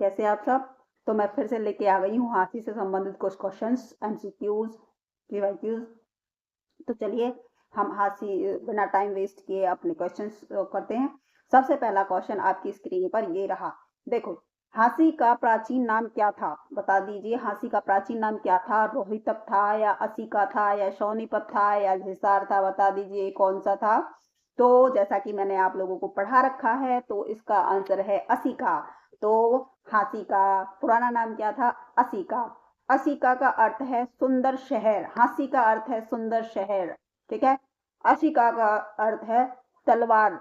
कैसे आप सब। तो मैं फिर से लेके आ गई हूँ हाथी से संबंधित कुछ क्वेश्चंस, एमसीक्यूज, पीवाईक्यूज। तो चलिए हम हाथी बिना टाइम वेस्ट किए अपने क्वेश्चंस करते हैं। सबसे पहला क्वेश्चन आपकी स्क्रीन पर ये रहा। देखो, हाथी का प्राचीन नाम क्या था, बता दीजिए। हाथी का प्राचीन नाम क्या था? रोहितक था या असिका था या सोनीपत था या हिसार था? बता दीजिए कौन सा था। तो जैसा कि मैंने आप लोगों को पढ़ा रखा है तो इसका आंसर है असिका। तो हाथी का पुराना नाम क्या था? असिका। असिका का अर्थ है सुंदर शहर। हाथी का अर्थ है सुंदर शहर, ठीक है। असिका का अर्थ है तलवार,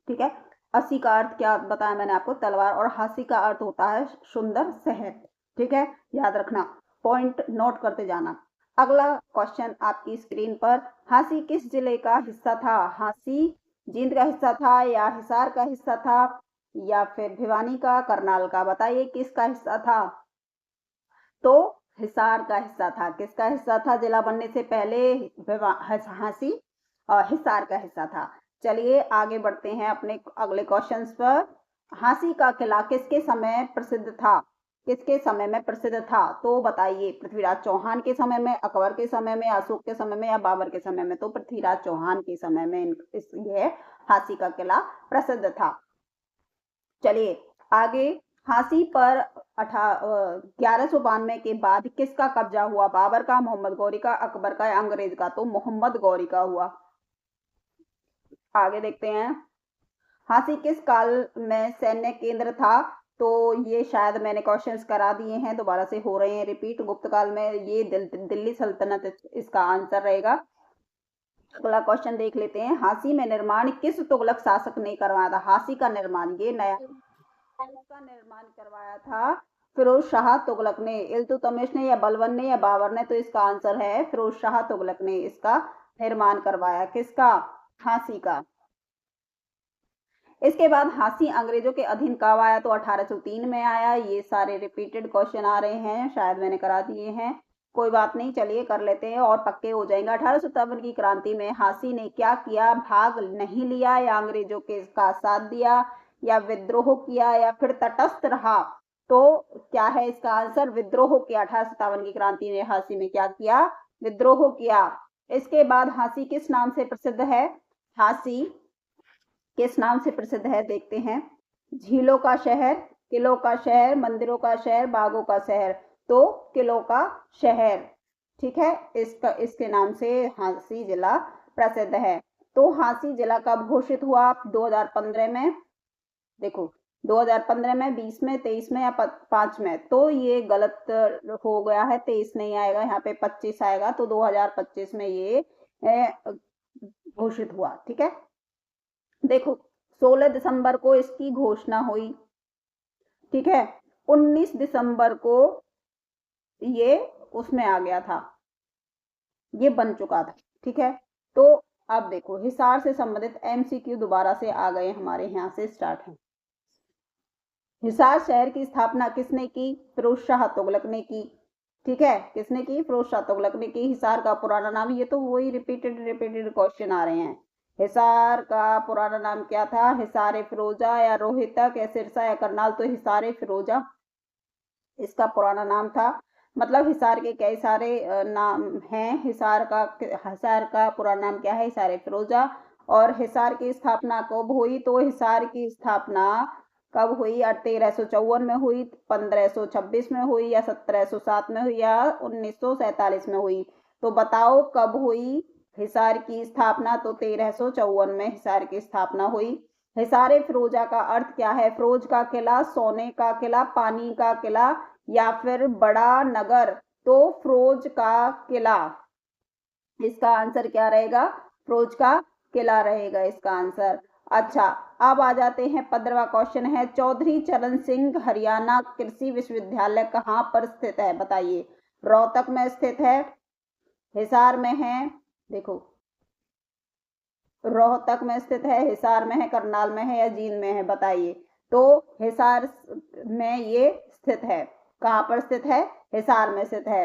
ठीक है। अस्सी का अर्थ क्या बताया मैंने आपको? तलवार। और हाथी का अर्थ होता है सुंदर शहर, ठीक है। याद रखना, पॉइंट नोट करते जाना। अगला क्वेश्चन आपकी स्क्रीन पर, हाथी किस जिले का हिस्सा था? हाथी जींद का हिस्सा था या हिसार का हिस्सा था या फिर भिवानी का, करनाल का? बताइए किसका हिस्सा था। तो हिसार का हिस्सा था। किसका हिस्सा था? जिला बनने से पहले हाथी हिसार का हिस्सा था। चलिए आगे बढ़ते हैं अपने अगले क्वेश्चंस पर। हाथी का किला किसके समय प्रसिद्ध था? किसके समय में प्रसिद्ध था? तो बताइए, पृथ्वीराज चौहान के समय में, अकबर के समय में, अशोक के समय में या बाबर के समय में? तो पृथ्वीराज चौहान के समय में ये हाथी का किला प्रसिद्ध था। चलिए आगे, हाथी पर 1192 के बाद किसका कब्जा हुआ? बाबर का, मोहम्मद गौरी का, अकबर का या अंग्रेज का? तो मोहम्मद गौरी का हुआ। आगे देखते हैं, हाथी किस काल में सैन्य केंद्र था? तो ये शायद मैंने क्वेश्चंस करा दिए हैं, दोबारा से हो रहे हैं रिपीट। गुप्त काल में ये दिल्ली सल्तनत इसका आंसर रहेगा। अगला क्वेश्चन देख लेते हैं, हाथी में निर्माण किस तुगलक शासक ने करवाया था? हाथी का निर्माण ये नया का निर्माण करवाया था फिरोज शाह तुगलक ने। इल्तुतमिश ने या बलबन ने या बाबर ने? तो इसका आंसर है फिरोज शाह तुगलक ने इसका निर्माण करवाया। किसका? हाथी का। इसके बाद हाथी अंग्रेजों के अधीन कब आया? तो 1803 में आया। ये सारे रिपीटेड क्वेश्चन आ रहे हैं, शायद मैंने करा दिए हैं, कोई बात नहीं, चलिए कर लेते हैं और पक्के हो जाएंगे। 1857 की क्रांति में हाथी ने क्या किया? भाग नहीं लिया या अंग्रेजों के का साथ दिया या विद्रोह किया या फिर तटस्थ रहा? तो क्या है इसका आंसर? विद्रोह किया। 1857 की क्रांति में हाथी ने क्या किया? विद्रोह किया। इसके बाद हाथी किस नाम से प्रसिद्ध है? हाथी किस नाम से प्रसिद्ध है देखते हैं। झीलों का शहर, किलों का शहर, मंदिरों का शहर, बागों का शहर? तो किलों का शहर, ठीक है। इसके नाम से हाथी जिला प्रसिद्ध है। तो हाथी जिला कब घोषित हुआ? 2015 में। देखो 2015 में, 20 में, 23 में या 5 में? तो ये गलत हो गया है, 23 नहीं आएगा, यहाँ पे 25 आएगा। तो 2025 में ये घोषित हुआ, ठीक है। देखो 16 दिसंबर को इसकी घोषणा हुई, ठीक है। 19 दिसंबर को ये उसमें आ गया था, ये बन चुका था, ठीक है। तो अब देखो, हिसार से संबंधित एमसीक्यू दोबारा से आ गए हमारे यहाँ से स्टार्ट है। हिसार शहर की स्थापना किसने की? फिरोज शाह तुगलक ने की, ठीक है। किसने की? फिरोज शाह तुगलक ने की। हिसार का पुराना नाम, ये तो वही रिपीटेड क्वेश्चन आ रहे हैं। हिसार का पुराना नाम क्या था? हिसारे फिरोजा या रोहितक या सिरसा या करनाल? तो हिसारे फिरोजा इसका पुराना नाम था। मतलब हिसार के कई सारे नाम हैं। हिसार का पुराना नाम क्या है? हिसारे फिरोजा। और हिसार की स्थापना कब हुई? तो हिसार की स्थापना कब हुई? 1354 में हुई, 1526 में हुई या 1707 में हुई या 1947 में हुई? तो बताओ कब हुई हिसार की स्थापना? तो 1354 में हिसार की स्थापना हुई। हिसारे फिरोजा का अर्थ क्या है? फिरोज का किला, सोने का किला, पानी का किला या फिर बड़ा नगर? तो फिरोज का किला, इसका आंसर क्या रहेगा? फिरोज का किला रहेगा इसका आंसर। अच्छा, अब आ जाते हैं 15वां क्वेश्चन है, चौधरी चरण सिंह हरियाणा कृषि विश्वविद्यालय कहाँ पर स्थित है? बताइए। रोहतक में स्थित है, हिसार में है, देखो रोहतक में स्थित है, हिसार में है, करनाल में है या जींद में है? बताइए। तो हिसार में ये स्थित है। कहाँ पर स्थित है? हिसार में स्थित है।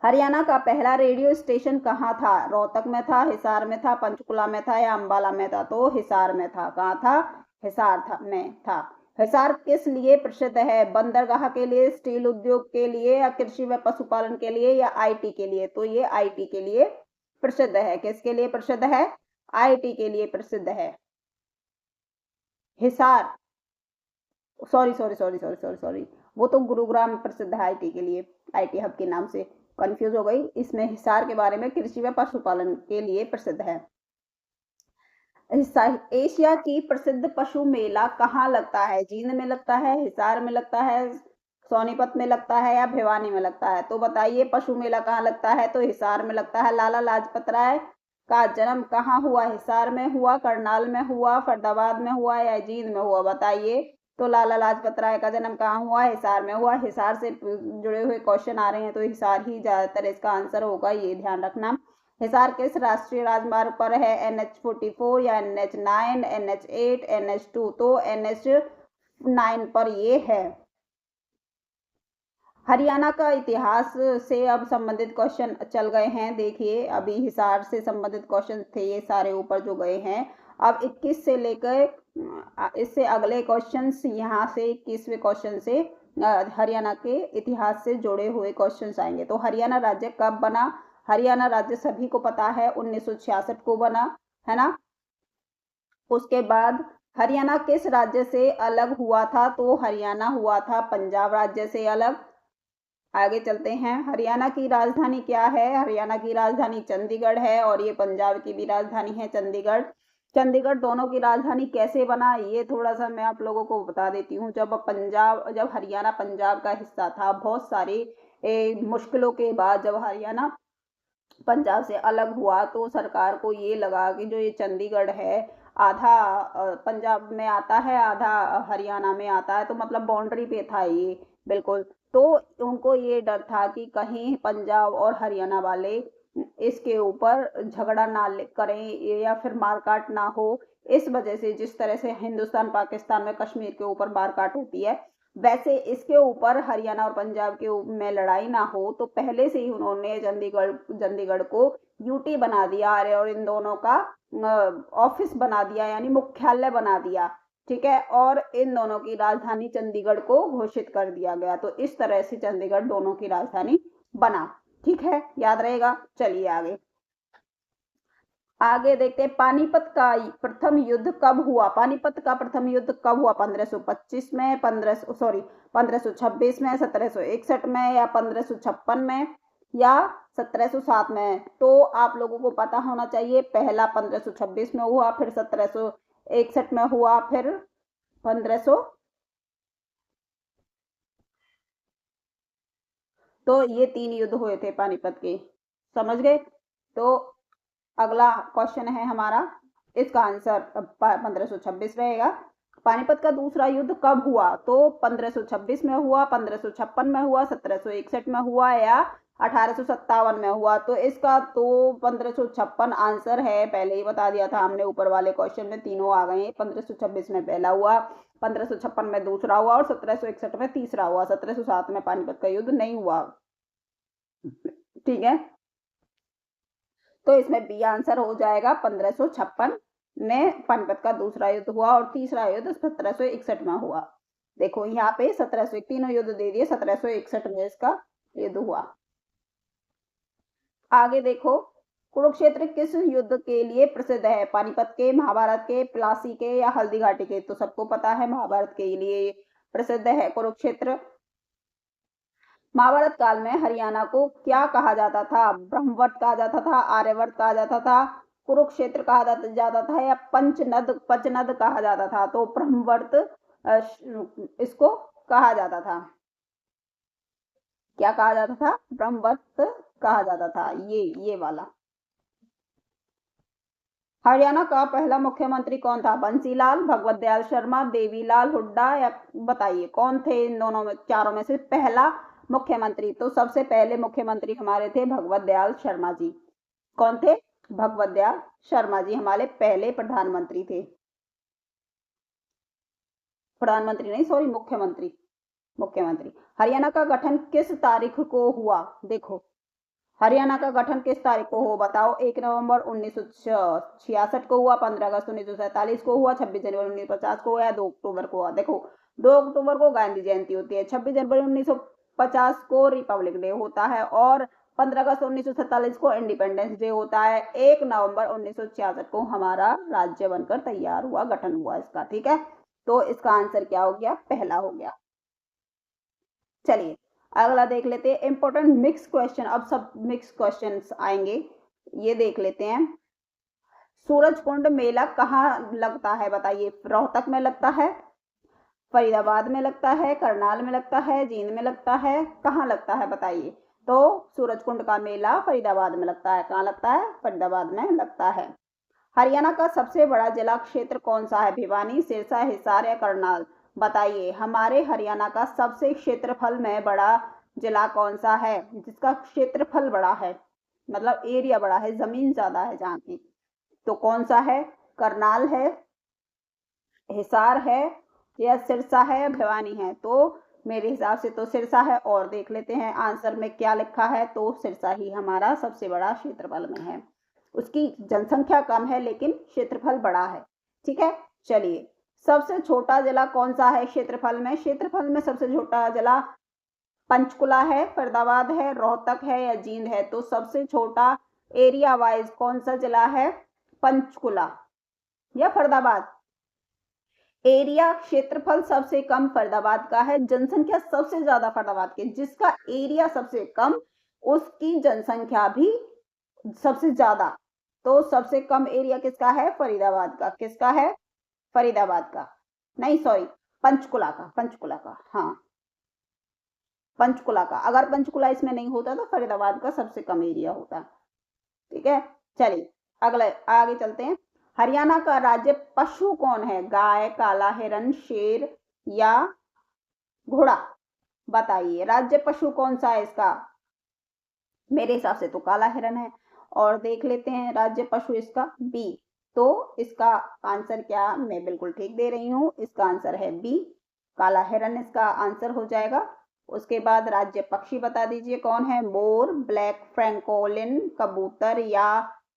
हरियाणा का पहला रेडियो स्टेशन कहाँ था? रोहतक में था, हिसार में था, पंचकुला में था या अंबाला में था? तो हिसार में था। कहाँ था? हिसार में था। हिसार किस लिए प्रसिद्ध है? बंदरगाह के लिए, स्टील उद्योग के लिए, या कृषि व पशुपालन के लिए, या आईटी के लिए? तो ये आईटी के लिए प्रसिद्ध है। किसके लिए प्रसिद्ध है? आईटी के लिए प्रसिद्ध है Hisar. Sorry sorry sorry sorry sorry sorry, वो तो गुरुग्राम प्रसिद्ध है आईटी के लिए, आईटी हब के नाम से कंफ्यूज हो गई। इसमें हिसार के बारे में कृषि व पशुपालन के लिए प्रसिद्ध है। एशिया की प्रसिद्ध पशु मेला कहाँ लगता है? जींद में लगता है, हिसार में लगता है, सोनीपत में लगता है, या भिवानी में लगता है? तो बताइए पशु मेला कहाँ लगता है? तो हिसार में लगता है। लाला लाजपत राय का जन्म कहाँ हुआ? हिसार में हुआ, करनाल में हुआ, फरीदाबाद में हुआ, या जींद में हुआ? बताइए। तो लाला लाजपत राय का जन्म कहाँ हुआ? हिसार में हुआ। हिसार से जुड़े हुए क्वेश्चन आ रहे हैं तो हिसार ही ज्यादातर इसका आंसर होगा, ये ध्यान रखना। हिसार किस राष्ट्रीय राजमार्ग पर है? NH44 या NH9, NH8, NH2? तो NH9 पर ये है। हरियाणा का इतिहास से अब संबंधित क्वेश्चन चल गए हैं। देखिए अभी हिसार से संबंधित क्वेश्चन थे ये सारे ऊपर जो गए हैं। अब 21 से लेकर इससे अगले क्वेश्चंस, यहाँ से 21वें क्वेश्चन से हरियाणा के इतिहास से जुड़े हुए क्वेश्चंस आएंगे। तो हरियाणा राज्य कब बना? हरियाणा राज्य सभी को पता है 1966 को बना, है ना। उसके बाद हरियाणा किस राज्य से अलग हुआ था? तो हरियाणा हुआ था पंजाब राज्य से अलग। आगे चलते हैं। हरियाणा की राजधानी क्या है? हरियाणा की राजधानी चंडीगढ़ है, और ये पंजाब की भी राजधानी है चंडीगढ़। चंडीगढ़ दोनों की राजधानी कैसे बना, ये थोड़ा सा मैं आप लोगों को बता देती हूँ। जब हरियाणा पंजाब का हिस्सा था, बहुत सारी मुश्किलों के बाद जब हरियाणा पंजाब से अलग हुआ तो सरकार को ये लगा कि जो ये चंडीगढ़ है, आधा पंजाब में आता है, आधा हरियाणा में आता है, तो मतलब बाउंड्री पे था ये बिल्कुल। तो उनको ये डर था कि कहीं पंजाब और हरियाणा वाले इसके ऊपर झगड़ा ना करें या फिर मारकाट ना हो। इस वजह से जिस तरह से हिंदुस्तान पाकिस्तान में कश्मीर के ऊपर मारकाट होती है, वैसे इसके ऊपर हरियाणा और पंजाब के में लड़ाई ना हो, तो पहले से ही उन्होंने चंडीगढ़ को यूटी बना दिया और इन दोनों का ऑफिस बना दिया, यानी मुख्यालय बना दिया। ठीक है, और इन दोनों की राजधानी चंडीगढ़ को घोषित कर दिया गया। तो इस तरह से चंडीगढ़ दोनों की राजधानी बना। ठीक है, याद रहेगा। चलिए आगे आगे देखते हैं। पानीपत का प्रथम युद्ध कब हुआ? पानीपत का प्रथम युद्ध कब हुआ? 1525 में, 1526 में, 1761 में, या 1556 में, या 1707 में? तो आप लोगों को पता होना चाहिए। पहला 1526 में हुआ, फिर 1761 में हुआ, फिर 1500। तो ये 3 युद्ध हुए थे पानीपत के, समझ गए। तो अगला क्वेश्चन है हमारा, इसका आंसर 1526 रहेगा। पानीपत का दूसरा युद्ध कब हुआ? तो 1526 में हुआ, 1556 में हुआ, 1761 में हुआ, या 1857 में हुआ? तो इसका तो 1556 आंसर है, पहले ही बता दिया था हमने ऊपर वाले क्वेश्चन में, तीनों आ गए। 1526 में पहला हुआ, 1556 में दूसरा हुआ, और 1761 में तीसरा हुआ। 1707 में पानीपत का युद्ध नहीं हुआ। ठीक है, तो इसमें बी आंसर हो जाएगा। 1556 में पानीपत का दूसरा युद्ध हुआ, और तीसरा युद्ध 1761 में हुआ। देखो यहाँ पे 1701 तीनों युद्ध दे दिए, 1761 में इसका युद्ध हुआ। आगे देखो, कुरुक्षेत्र किस युद्ध के लिए प्रसिद्ध है? पानीपत के, महाभारत के, प्लासी के, या हल्दी घाटी के? तो सबको पता है महाभारत के लिए प्रसिद्ध है कुरुक्षेत्र। महाभारत काल में हरियाणा को क्या कहा जाता था? ब्रह्मवट कहा जाता था, आर्यवर्त कहा जाता था, कुरुक्षेत्र कहा जाता था, या पंचनद कहा जाता था? तो ब्रह्मवर्त इसको कहा जाता था। क्या कहा जाता था? ब्रह्मवर्त कहा जाता था, ये वाला। हरियाणा का पहला मुख्यमंत्री कौन था? बंसीलाल, भगवत दयाल शर्मा, देवीलाल हुड्डा, या बताइए कौन थे इन दोनों में, चारों में से पहला मुख्यमंत्री? तो सबसे पहले मुख्यमंत्री हमारे थे भगवत दयाल शर्मा जी। कौन थे? भगवत दयाल शर्मा जी हमारे पहले प्रधानमंत्री थे। प्रधानमंत्री नहीं, सॉरी, मुख्यमंत्री। हरियाणा का गठन किस तारीख को हुआ? देखो, हरियाणा का गठन किस तारीख को हो बताओ। 1 नवंबर 1966 को हुआ, 15 अगस्त 1947 को हुआ, 26 जनवरी 1950 को हुआ या 2 अक्टूबर को हुआ। देखो 2 अक्टूबर को गांधी जयंती होती है, 26 जनवरी 1950 को रिपब्लिक डे होता है और 15 अगस्त 1947 को इंडिपेंडेंस डे होता है। 1 नवंबर 1966 को हमारा राज्य बनकर तैयार हुआ, गठन हुआ इसका। ठीक है, तो इसका आंसर क्या हो गया, पहला हो गया। चलिए अगला देख लेते हैं, इंपॉर्टेंट मिक्स क्वेश्चन। अब सब मिक्स क्वेश्चंस आएंगे, ये देख लेते हैं। सूरजकुंड मेला कहाँ लगता है बताइए। रोहतक में लगता है, फरीदाबाद में लगता है, करनाल में लगता है, जींद में लगता है, कहाँ लगता है बताइए। तो सूरजकुंड का मेला फरीदाबाद में लगता है। कहाँ लगता है, फरीदाबाद में लगता है। हरियाणा का सबसे बड़ा जिला क्षेत्र कौन सा है, भिवानी, सिरसा, हिसार या करनाल। बताइए हमारे हरियाणा का सबसे क्षेत्रफल में बड़ा जिला कौन सा है, जिसका क्षेत्रफल बड़ा है, मतलब एरिया बड़ा है, जमीन ज्यादा है जहाँ की। तो कौन सा है, करनाल है, हिसार है या सिरसा है या भिवानी है। तो मेरे हिसाब से तो सिरसा है, और देख लेते हैं आंसर में क्या लिखा है। तो सिरसा ही हमारा सबसे बड़ा क्षेत्रफल में है। उसकी जनसंख्या कम है लेकिन क्षेत्रफल बड़ा है। ठीक है, चलिए सबसे छोटा जिला कौन सा है क्षेत्रफल में। क्षेत्रफल में सबसे छोटा जिला पंचकुला है, फरीदाबाद है, रोहतक है या जींद है। तो सबसे छोटा एरिया वाइज कौन सा जिला है, पंचकुला या फरीदाबाद। एरिया क्षेत्रफल सबसे कम फरीदाबाद का है, जनसंख्या सबसे ज्यादा फरीदाबाद की। जिसका एरिया सबसे कम उसकी जनसंख्या भी सबसे ज्यादा। तो सबसे कम एरिया किसका है, फरीदाबाद का। किसका है, फरीदाबाद का, नहीं सॉरी पंचकुला का, पंचकुला का, हाँ पंचकुला का। अगर पंचकुला इसमें नहीं होता तो फरीदाबाद का सबसे कम एरिया होता। ठीक है, चलिए अगले आगे चलते हैं। हरियाणा का राज्य पशु कौन है, गाय, काला हिरन, शेर या घोड़ा। बताइए राज्य पशु कौन सा है इसका। मेरे हिसाब से तो काला हिरन है, और देख लेते हैं राज्य पशु इसका बी। तो इसका आंसर क्या, मैं बिल्कुल ठीक दे रही हूं, इसका आंसर है बी, काला हिरन इसका आंसर हो जाएगा। उसके बाद राज्य पक्षी बता दीजिए कौन है, मोर, ब्लैक फ्रैंकोलिन, कबूतर या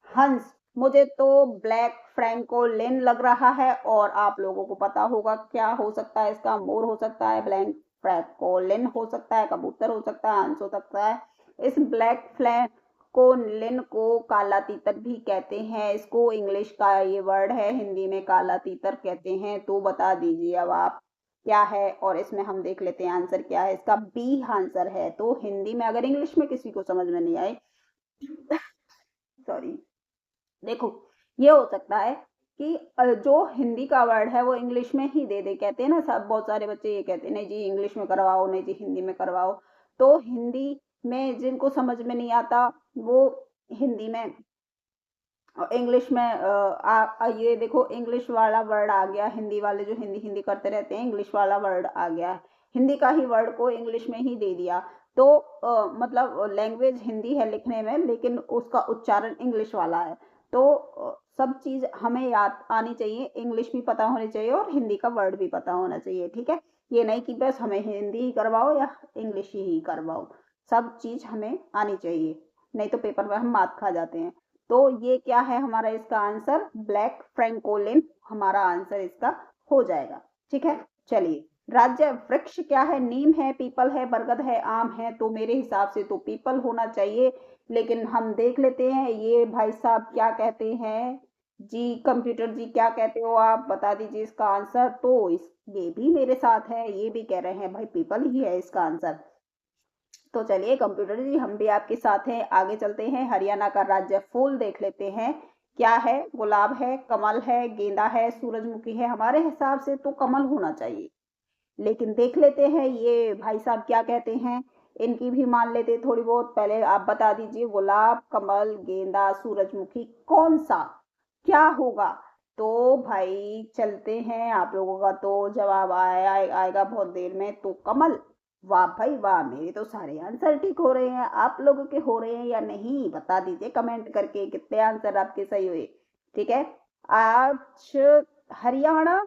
हंस। मुझे तो ब्लैक फ्रैंकोलिन लग रहा है, और आप लोगों को पता होगा क्या हो सकता है इसका। मोर हो सकता है, ब्लैक फ्रैंकोलिन हो सकता है, कबूतर हो सकता है, हंस हो सकता है। इस ब्लैक फ्लैंकोलिन को काला तीतर भी कहते हैं। इसको इंग्लिश का ये वर्ड है, हिंदी में काला तीतर कहते हैं। तो बता दीजिए अब आप क्या है, और इसमें हम देख लेते हैं आंसर क्या है इसका। बी आंसर है। तो हिंदी में अगर इंग्लिश में किसी को समझ में नहीं आए सॉरी, देखो ये हो सकता है कि जो हिंदी का वर्ड है वो इंग्लिश में ही दे दे। कहते हैं ना सब, बहुत सारे बच्चे ये कहते हैं नहीं जी इंग्लिश में करवाओ, नहीं जी हिंदी में करवाओ। तो हिंदी में जिनको समझ में नहीं आता वो हिंदी में, इंग्लिश में ये देखो इंग्लिश वाला वर्ड आ गया। हिंदी वाले जो हिंदी हिंदी करते रहते हैं, इंग्लिश वाला वर्ड आ गया, हिंदी का ही वर्ड को इंग्लिश में ही दे दिया। तो मतलब लैंग्वेज हिंदी है लिखने में, लेकिन उसका उच्चारण इंग्लिश वाला है। तो सब चीज हमें याद आनी चाहिए, इंग्लिश भी पता होनी चाहिए और हिंदी का वर्ड भी पता होना चाहिए। ठीक है, ये नहीं कि बस हमें हिंदी ही करवाओ या इंग्लिश ही करवाओ, सब चीज हमें आनी चाहिए, नहीं तो पेपर में हम मार्क खा जाते हैं। तो ये क्या है हमारा इसका आंसर, ब्लैक फ्रैंकोलिन हमारा आंसर इसका हो जाएगा। ठीक है, चलिए राज्य वृक्ष क्या है, नीम है, पीपल है, बरगद है, आम है। तो मेरे हिसाब से तो पीपल होना चाहिए, लेकिन हम देख लेते हैं ये भाई साहब क्या कहते हैं। जी कंप्यूटर जी क्या कहते हो, आप बता दीजिए इसका आंसर। तो ये भी मेरे साथ है, ये भी कह रहे हैं भाई पीपल ही है इसका आंसर। तो चलिए कंप्यूटर जी हम भी आपके साथ हैं, आगे चलते हैं। हरियाणा का राज्य फूल देख लेते हैं क्या है, गुलाब है, कमल है, गेंदा है, सूरजमुखी है। हमारे हिसाब से तो कमल होना चाहिए, लेकिन देख लेते हैं ये भाई साहब क्या कहते हैं, इनकी भी मान लेते थोड़ी बहुत। पहले आप बता दीजिए गुलाब, कमल, गेंदा, सूरजमुखी कौन सा क्या होगा। तो भाई चलते हैं, आप लोगों का तो जवाब आएगा बहुत देर में। तो कमल, वाह भाई वाह, मेरे तो सारे आंसर ठीक हो रहे हैं। आप लोगों के हो रहे हैं या नहीं बता दीजिए कमेंट करके कितने आंसर आपके सही हुए। ठीक है, आज हरियाणा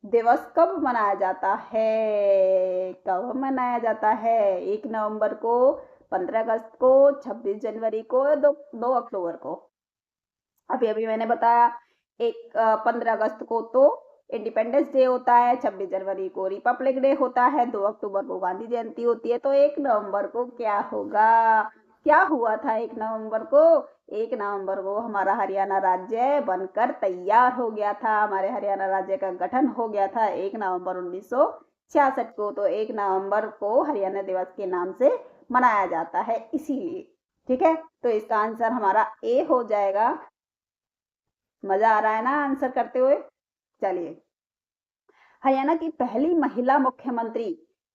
दिवस कब मनाया जाता है, कब मनाया जाता है। 1 नवंबर को, 15 अगस्त को, 26 जनवरी को, 2 अक्टूबर को। अभी अभी मैंने बताया 15 अगस्त को तो इंडिपेंडेंस डे होता है, 26 जनवरी को रिपब्लिक डे होता है, 2 अक्टूबर को गांधी जयंती होती है। तो 1 नवंबर को क्या होगा, क्या हुआ था 1 नवंबर को? 1 नवंबर को हमारा हरियाणा राज्य बनकर तैयार हो गया था, हमारे हरियाणा राज्य का गठन हो गया था 1 नवंबर 1966 को। तो 1 नवंबर को हरियाणा दिवस के नाम से मनाया जाता है इसीलिए। ठीक है, तो इसका आंसर हमारा ए हो जाएगा। मजा आ रहा है ना आंसर करते हुए? चलिए, हरियाणा की पहली महिला मुख्यमंत्री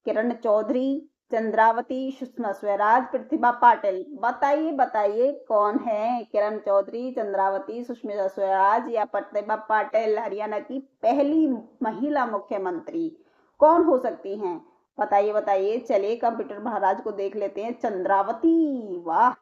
किरण चौधरी, चंद्रावती, सुषमा स्वराज, प्रतिभा पाटिल। बताइए बताइए कौन है किरण चौधरी, चंद्रावती, सुषमा स्वराज या प्रतिभा पाटिल? हरियाणा की पहली महिला मुख्यमंत्री कौन हो सकती हैं? बताइए बताइए। चलिए कंप्यूटर महाराज को देख लेते हैं। चंद्रावती, वाह,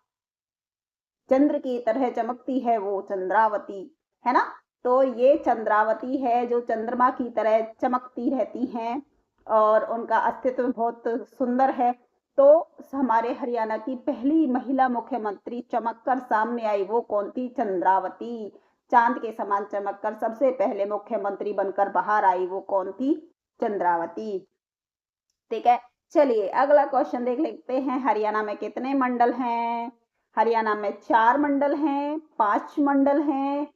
चंद्र की तरह चमकती है वो चंद्रावती, है ना? तो ये चंद्रावती है जो चंद्रमा की तरह चमकती रहती हैं और उनका अस्तित्व बहुत सुंदर है। तो हमारे हरियाणा की पहली महिला मुख्यमंत्री चमककर सामने आई, वो कौन थी? चंद्रावती। चांद के समान चमककर सबसे पहले मुख्यमंत्री बनकर बाहर आई, वो कौन थी? चंद्रावती। ठीक है, चलिए अगला क्वेश्चन देख लेते हैं। हरियाणा में कितने मंडल हैं? हरियाणा में 4 मंडल हैं, 5 मंडल हैं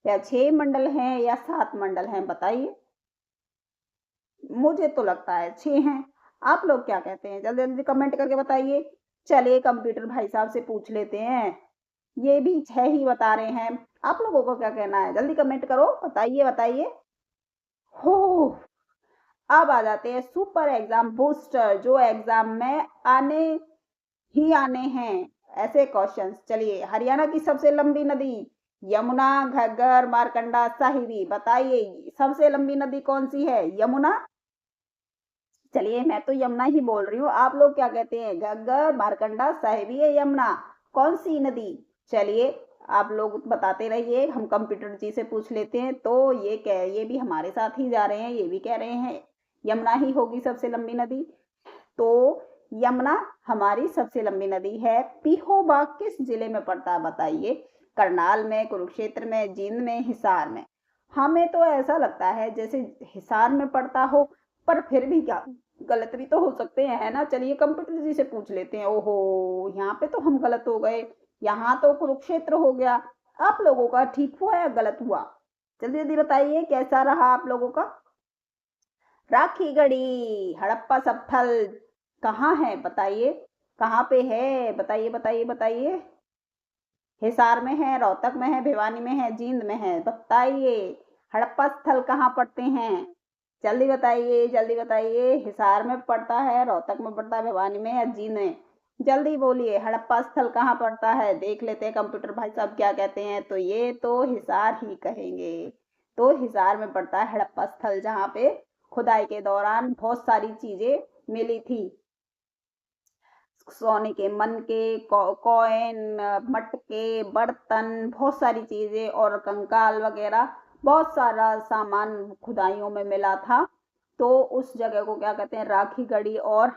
या 6 मंडल हैं या 7 मंडल हैं? बताइए। मुझे तो लगता है 6 हैं। आप लोग क्या कहते हैं? जल्दी जल्दी कमेंट करके बताइए। चलिए कंप्यूटर भाई साहब से पूछ लेते हैं, ये भी 6 ही बता रहे हैं। आप लोगों को क्या कहना है? जल्दी कमेंट करो, बताइए बताइए। हो, अब आ जाते हैं सुपर एग्जाम बूस्टर, जो एग्जाम में आने हैं ऐसे क्वेश्चंस। चलिए, हरियाणा की सबसे लंबी नदी? यमुना, घग्गर, मारकंडा, साहिबी। बताइए सबसे लंबी नदी कौन सी है? यमुना। चलिए, मैं तो यमुना ही बोल रही हूँ, आप लोग क्या कहते हैं? घग्गर, मारकंडा, साहिबी या यमुना? कौन सी नदी? चलिए आप लोग बताते रहिए, हम कंप्यूटर जी से पूछ लेते हैं। तो ये भी हमारे साथ ही जा रहे हैं, ये भी कह रहे हैं यमुना ही होगी सबसे लंबी नदी। तो यमुना हमारी सबसे लंबी नदी है। पीहोबाग किस जिले में पड़ता है? बताइए। करनाल में, कुरुक्षेत्र में, जींद में, हिसार में? हमें तो ऐसा लगता है जैसे हिसार में पड़ता हो, पर फिर भी क्या, गलत भी तो हो सकते हैं, है ना? चलिए कंप्यूटर जी से पूछ लेते हैं। ओहो, यहाँ पे तो हम गलत हो गए, यहाँ तो कुरुक्षेत्र हो गया। आप लोगों का ठीक हुआ या गलत हुआ? जल्दी जल्दी बताइए कैसा रहा आप लोगों का। राखी गढ़ी, हड़प्पा स्थल कहाँ है? बताइए कहाँ पे है? बताइए बताइए बताइए। हिसार में है, रोहतक में है, भिवानी में है, जींद में है? बताइए हड़प्पा स्थल कहाँ पड़ते हैं? जल्दी बताइए जल्दी बताइए। हिसार में पड़ता है, रोहतक में पड़ता है, भिवानी में या जींद में? जल्दी बोलिए, हड़प्पा स्थल कहाँ पड़ता है? देख लेते हैं कंप्यूटर भाई साहब क्या कहते हैं। तो ये तो हिसार ही कहेंगे। तो हिसार में पड़ता है हड़प्पा स्थल, जहाँ पे खुदाई के दौरान बहुत सारी चीजें मिली थी। सोने के मनके, कॉइन, मटके, बर्तन, बहुत सारी चीजें और कंकाल वगैरह, बहुत सारा सामान खुदाइयों में मिला था। तो उस जगह को क्या कहते हैं? राखी गढ़ी। और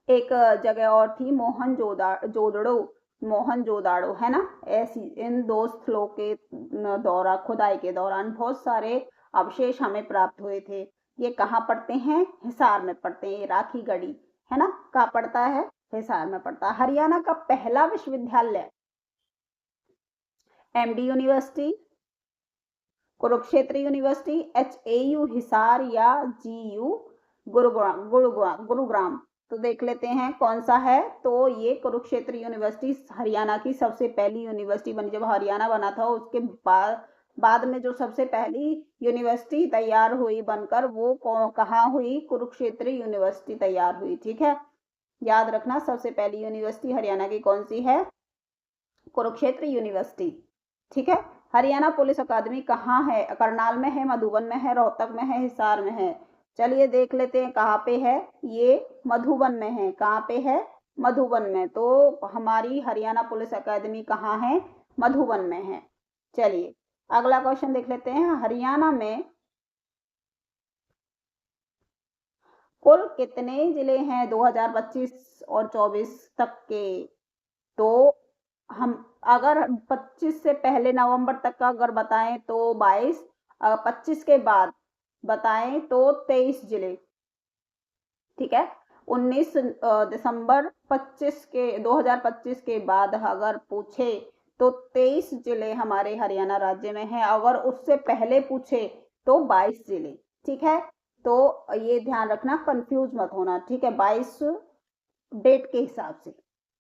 एक जगह और थी मोहनजोदड़ो, मोहनजोदाड़ो, है ना? ऐसी इन दो स्थलों के दौरान, खुदाई के दौरान बहुत सारे अवशेष हमें प्राप्त हुए थे। ये कहाँ पड़ते हैं? हिसार में पड़ते हैं। ये राखी गढ़ी, है ना, कहाँ पड़ता है? हिसार में पड़ता है। हरियाणा का पहला विश्वविद्यालय? MD university, Kurukshetra university, HAU Hisar या GU गुरुग्राम? तो देख लेते हैं कौन सा है। तो ये कुरुक्षेत्र यूनिवर्सिटी हरियाणा की सबसे पहली यूनिवर्सिटी बनी। जब हरियाणा बना था उसके बाद में जो सबसे पहली यूनिवर्सिटी तैयार हुई बनकर, वो कहाँ हुई? कुरुक्षेत्र यूनिवर्सिटी तैयार हुई। ठीक है, याद रखना, सबसे पहली यूनिवर्सिटी हरियाणा की कौन सी है? कुरुक्षेत्र यूनिवर्सिटी। ठीक है, हरियाणा पुलिस अकादमी कहाँ है? करनाल में है, मधुबन में है, रोहतक में है, हिसार में है? चलिए देख लेते हैं कहाँ पे है। ये मधुबन में है। कहाँ पे है? मधुबन में। तो हमारी हरियाणा पुलिस अकादमी कहाँ है? मधुबन में है। चलिए अगला क्वेश्चन देख लेते हैं। हरियाणा में कुल कितने जिले हैं 2025 और 24 तक के? तो हम अगर 25 से पहले नवंबर तक का अगर बताएं तो 22, 25 के बाद बताएं तो 23 जिले। ठीक है, 19 दिसंबर 25 के 2025 के बाद अगर पूछे तो 23 जिले हमारे हरियाणा राज्य में हैं। अगर उससे पहले पूछे तो 22 जिले। ठीक है, तो ये ध्यान रखना, कंफ्यूज मत होना। ठीक है, 22 डेट के हिसाब से।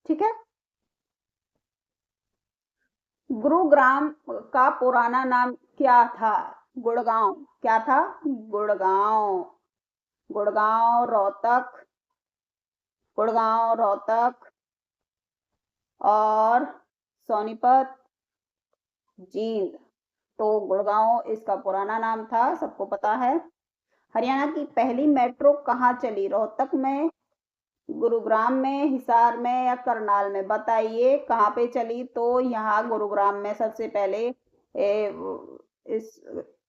ठीक है, गुरुग्राम का पुराना नाम क्या था? गुड़गांव। क्या था? गुड़गांव। गुड़गांव, रोहतक, गुड़गांव, रोहतक और सोनीपत, जींद। तो गुड़गांव इसका पुराना नाम था, सबको पता है। हरियाणा की पहली मेट्रो कहाँ चली? रोहतक में, गुरुग्राम में, हिसार में या करनाल में? बताइए कहाँ पे चली। तो यहाँ गुरुग्राम में सबसे पहले इस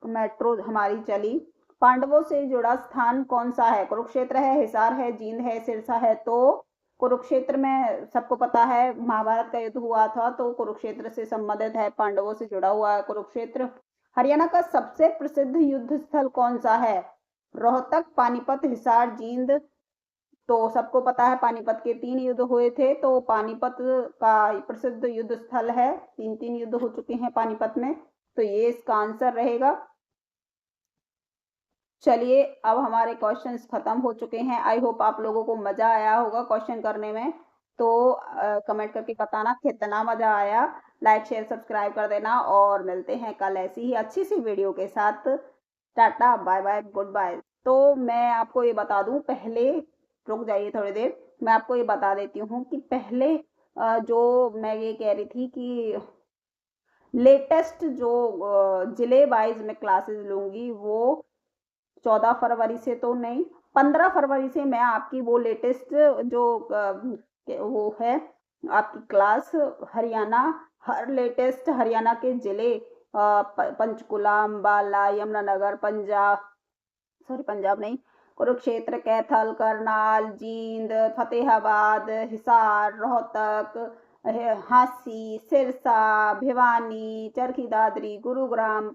मेट्रो हमारी चली। पांडवों से जुड़ा स्थान कौन सा है? कुरुक्षेत्र है, हिसार है, जींद है, सिरसा है? तो कुरुक्षेत्र में सबको पता है, महाभारत का युद्ध हुआ था तो कुरुक्षेत्र से संबंधित है, पांडवों से जुड़ा हुआ है कुरुक्षेत्र। हरियाणा का सबसे प्रसिद्ध युद्ध स्थल कौन सा है? रोहतक, पानीपत, हिसार, जींद? तो सबको पता है पानीपत के 3 युद्ध हुए थे, तो पानीपत का प्रसिद्ध युद्ध स्थल है। 3 युद्ध हो चुके हैं पानीपत में, तो ये इसका आंसर रहेगा। चलिए, अब हमारे क्वेश्चंस खत्म हो चुके हैं। आई होप आप लोगों को मजा आया होगा क्वेश्चन करने में। तो कमेंट करके बताना कितना मजा आया। लाइक शेयर सब्सक्राइब कर देना और मिलते हैं कल ऐसी ही अच्छी सी वीडियो के साथ। Tata, bye bye, goodbye. तो मैं आपको ये बता दूं, पहले रुक जाइए थोड़ी देर, मैं आपको ये बता देती हूँ कि पहले जो मैं ये कह रही थी कि लेटेस्ट जो जिले वाइज मैं क्लासेस लूंगी वो 14 फरवरी से तो नहीं, 15 फरवरी से मैं आपकी वो लेटेस्ट जो वो है आपकी क्लास, हरियाणा, हर लेटेस्ट हरियाणा के जिले, पंचकुला, अम्बाला, यमुनानगर, पंजाब नहीं, कुरुक्षेत्र, कैथल, करनाल, जींद, फतेहाबाद, हिसार, रोहतक, हांसी, सिरसा, भिवानी, चरखी दादरी, गुरुग्राम,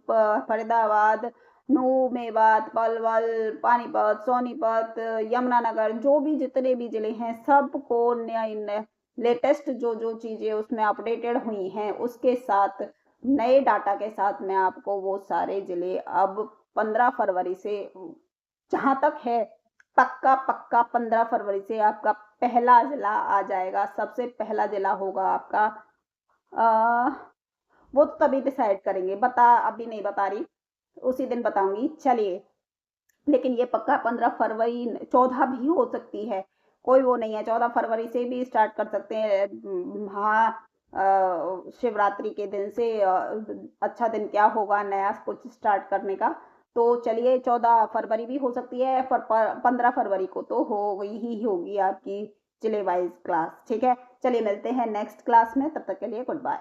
फरीदाबाद, नूह, मेवात, पलवल, पानीपत, सोनीपत, यमुनानगर, जो भी जितने भी जिले हैं सबको नए लेटेस्ट जो जो चीजें उसमें अपडेटेड हुई हैं उसके साथ, नए डाटा के साथ मैं आपको वो सारे जिले अब 15 फरवरी से, जहां तक है पक्का पक्का 15 फरवरी से आपका पहला जिला आ जाएगा। सबसे पहला जिला होगा आपका, वो तो तभी डिसाइड करेंगे, अभी नहीं बता रही, उसी दिन बताऊंगी। चलिए, लेकिन ये पक्का 15 फरवरी, 14 भी हो सकती है, कोई वो नहीं है, 14 फरवरी से भी स्टार्ट कर सकते हैं। हाँ, शिवरात्रि के दिन से अच्छा दिन क्या होगा नया कुछ स्टार्ट करने का। तो चलिए, 14 फरवरी भी हो सकती है, पर 15 फरवरी को तो हो गई ही होगी आपकी जिले वाइज क्लास। ठीक है, चलिए मिलते हैं नेक्स्ट क्लास में, तब तक के लिए गुड बाय।